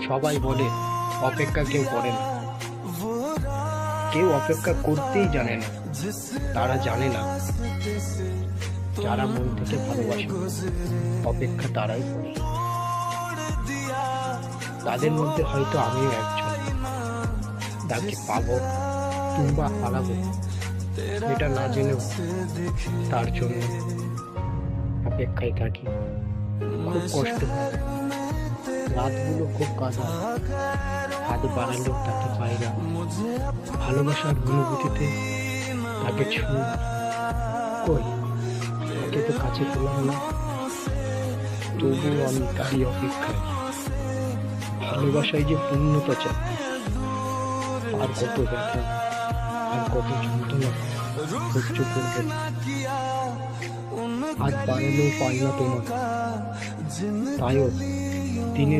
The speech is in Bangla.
সবাই বলে অপেক্ষা কেউ করে না, কেউ অপেক্ষা করতেই জানে না। তারা জানে না যারা মন থেকে ভালোবাসে অপেক্ষা তারাই করে। তাদের মধ্যে হয়তো আমিও একজন, তাকে পাবো কিংবা হারাবো সেটা না জেনেও তার জন্য অপেক্ষায় থাকি। খুব কষ্ট হয়, রাতগুলো খুব কাঁদা, হাত বাড়ালেও তাকে পাই না। ভালোবাসার অনুভূতিতে তাকে ছুঁই, কই তাকে তো কাছে পেলাম না। তবুও আমি তারই অপেক্ষায়। ভালোবাসায় যে পূর্ণতা চাই, আর কত ব্যথা, আর কত যন্ত্রণা সহ্য করবে। হাত বাড়ালেও পাই না তোমার, তাইও দিনের